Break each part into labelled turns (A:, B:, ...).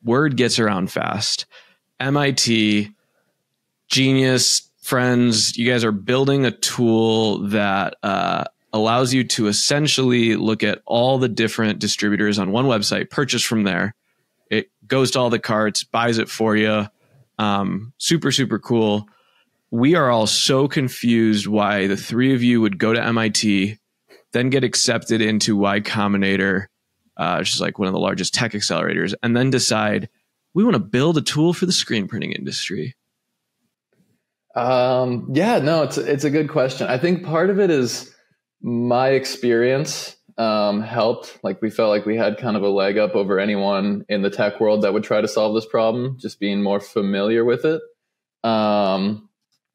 A: word gets around fast. MIT, genius, friends, you guys are building a tool that allows you to essentially look at all the different distributors on one website, purchase from there. It goes to all the carts, buys it for you. Super, super cool. We are all so confused why the three of you would go to MIT, then get accepted into Y Combinator, which is like one of the largest tech accelerators, and then decide we want to build a tool for the screen printing industry.
B: Yeah, no, it's a good question. I think part of it is my experience helped. Like we felt like we had kind of a leg up over anyone in the tech world that would try to solve this problem, just being more familiar with it.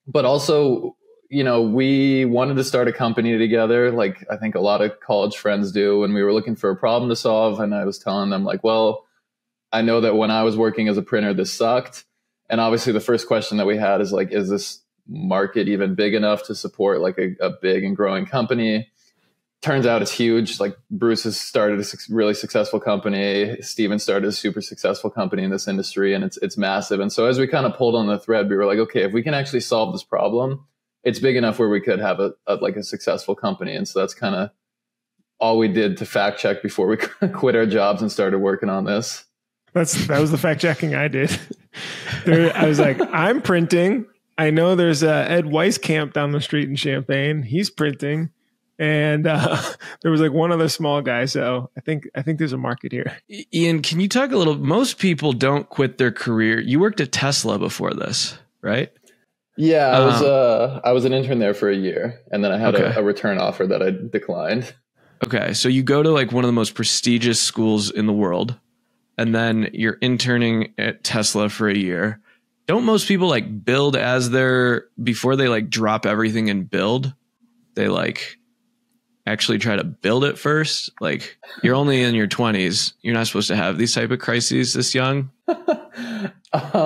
B: But also, you know, we wanted to start a company together, like I think a lot of college friends do, and we were looking for a problem to solve. And I was telling them like, well, I know that when I was working as a printer, this sucked. And obviously the first question that we had is like, is this market even big enough to support like a big and growing company? Turns out it's huge. Like Bruce has started a really successful company. Steven started a super successful company in this industry, and it's massive. And so as we kind of pulled on the thread, we were like, okay, if we can actually solve this problem, it's big enough where we could have a successful company. And so that's kind of all we did to fact check before we quit our jobs and started working on this.
C: That was the fact checking I did. I was like, I'm printing. I know there's Ed Weiskamp down the street in Champaign. He's printing. And there was like one other small guy. So I think there's a market here.
A: Ian, can you talk a little? Most people don't quit their career. You worked at Tesla before this, right?
B: Yeah, I was an intern there for a year, and then I had a return offer that I declined.
A: Okay, so you go to like one of the most prestigious schools in the world, and then you're interning at Tesla for a year. Don't most people like build before they like drop everything and build? They like actually try to build it first. Like you're only in your 20s. You're not supposed to have these type of crises this young.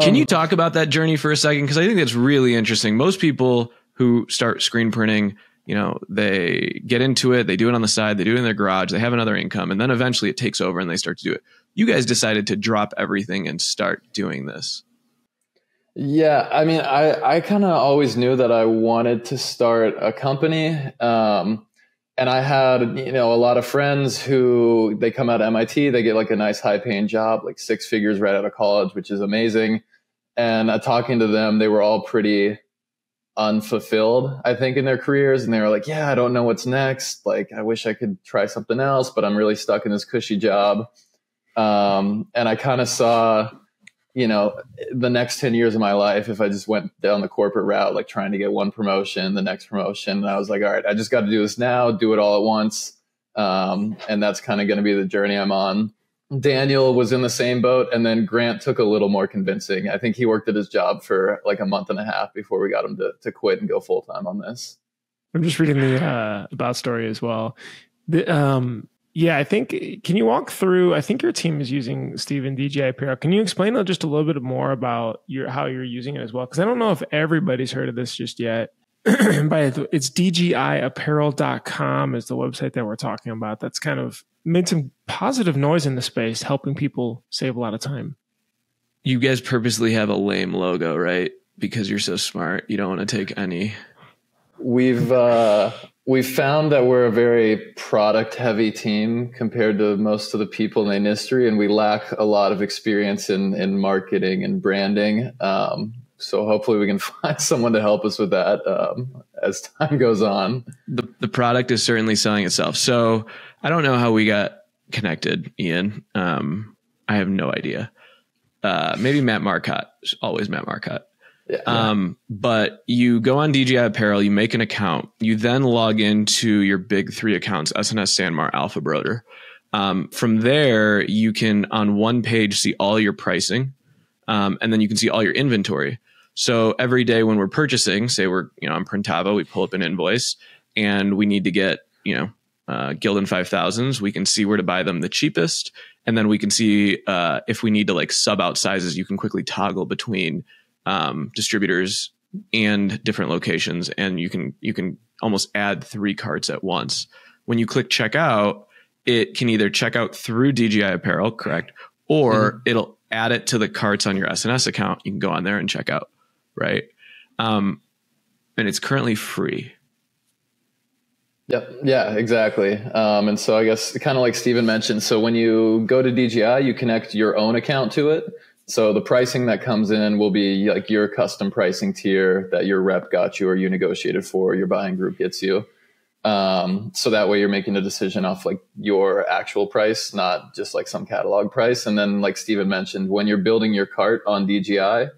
A: Can you talk about that journey for a second? Because I think that's really interesting. Most people who start screen printing, you know, they get into it, they do it on the side, they do it in their garage, they have another income, and then eventually it takes over and they start to do it. You guys decided to drop everything and start doing this.
B: Yeah, I mean, I kind of always knew that I wanted to start a company. And I had, you know, a lot of friends who they come out of MIT, they get like a nice high paying job, like 6 figures right out of college, which is amazing. And talking to them, they were all pretty unfulfilled, I think, in their careers. And they were like, yeah, I don't know what's next. Like, I wish I could try something else, but I'm really stuck in this cushy job. And I kind of saw, you know, the next 10 years of my life, if I just went down the corporate route, like trying to get one promotion, the next promotion, and I was like, all right, I just got to do this now, do it all at once. And that's kind of going to be the journey I'm on. Daniel was in the same boat. And then Grant took a little more convincing. I think he worked at his job for like a month and a half before we got him to quit and go full time on this.
C: I'm just reading the about story as well. Yeah, I think, can you walk through, I think your team is using Steven DGI Apparel. Can you explain just a little bit more about how you're using it as well? Because I don't know if everybody's heard of this just yet. But it's DGIapparel.com is the website that we're talking about. That's kind of made some positive noise in the space, helping people save a lot of time.
A: You guys purposely have a lame logo, right? Because you're so smart. You don't want to take any.
B: We've found that we're a very product heavy team compared to most of the people in the industry, and we lack a lot of experience in marketing and branding. So hopefully we can find someone to help us with that as time goes on.
A: The product is certainly selling itself. So I don't know how we got connected, Ian. I have no idea. Maybe Matt Marcotte, always Matt Marcotte. Yeah. But you go on DGI Apparel, you make an account, you then log into your big 3 accounts, SNS, Sanmar, Alpha Broder. From there, you can on one page see all your pricing, and then you can see all your inventory. So every day when we're purchasing, say we're, on Printavo, we pull up an invoice and we need to get, Gildan 5000s, we can see where to buy them the cheapest. And then we can see, if we need to like sub out sizes, you can quickly toggle between distributors and different locations, and you can almost add 3 carts at once. When you click checkout, it can either check out through DGI Apparel, correct, or it'll add it to the carts on your SNS account. You can go on there and check out. Right. And it's currently free.
B: Yep. Yeah, exactly. And so I guess kind of like Steven mentioned, so when you go to DGI, you connect your own account to it. So the pricing that comes in will be like your custom pricing tier that your rep got you or you negotiated for, your buying group gets you. So that way you're making a decision off like your actual price, not just like some catalog price. And then like Steven mentioned, when you're building your cart on DGI,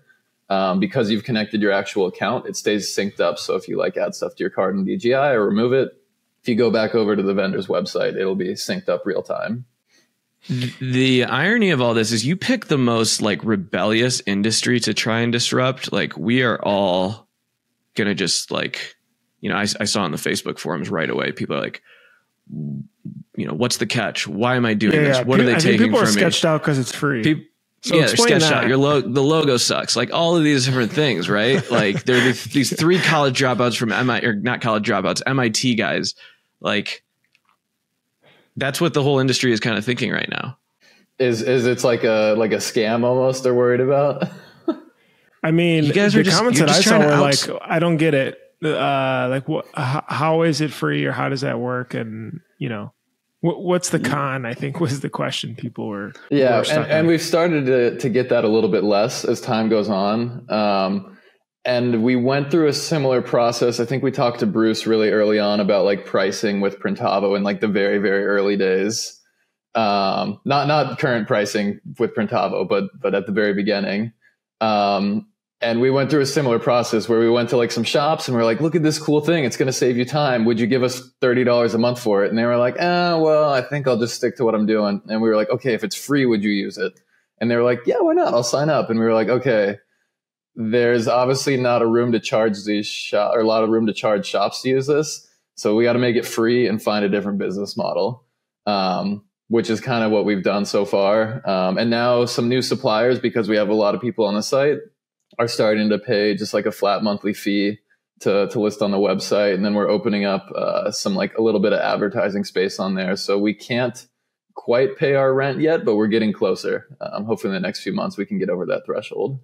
B: because you've connected your actual account, it stays synced up. So if you like add stuff to your cart in DGI or remove it, if you go back over to the vendor's website, it'll be synced up real time.
A: The irony of all this is you pick the most like rebellious industry to try and disrupt. Like we are all going to just like, you know, I saw on the Facebook forums right away, people are like, you know, what's the catch? Why am I doing this? What are they taking from me?
C: People are sketched out because it's free.
A: So they're sketched out. The logo sucks. Like all of these different things, right? Like there are these 3 college dropouts from MIT, or not college dropouts, MIT guys. Like that's what the whole industry is kind of thinking right now.
B: Is it's like a scam almost they're worried about?
C: I mean,
A: you guys
C: the comments that I saw were like, I don't get it. Like how is it free or how does that work? And you know, what's the con? I think was the question people were.
B: Yeah. And we've started to get that a little bit less as time goes on. And we went through a similar process. I think we talked to Bruce really early on about like pricing with Printavo in like the very, very early days. Not current pricing with Printavo, but at the very beginning. And we went through a similar process where we went to like some shops and we we're like, look at this cool thing. It's going to save you time. Would you give us $30 a month for it? And they were like, well, I think I'll just stick to what I'm doing. And we were like, okay, if it's free, would you use it? And they were like, yeah, why not? I'll sign up. And we were like, okay, there's obviously not a room to charge or a lot of room to charge shops to use this. So we got to make it free and find a different business model, which is kind of what we've done so far. And now some new suppliers, because we have a lot of people on the site, are starting to pay just like a flat monthly fee to list on the website. And then we're opening up some like a little bit of advertising space on there. So we can't quite pay our rent yet, but we're getting closer. Hopefully in the next few months we can get over that threshold.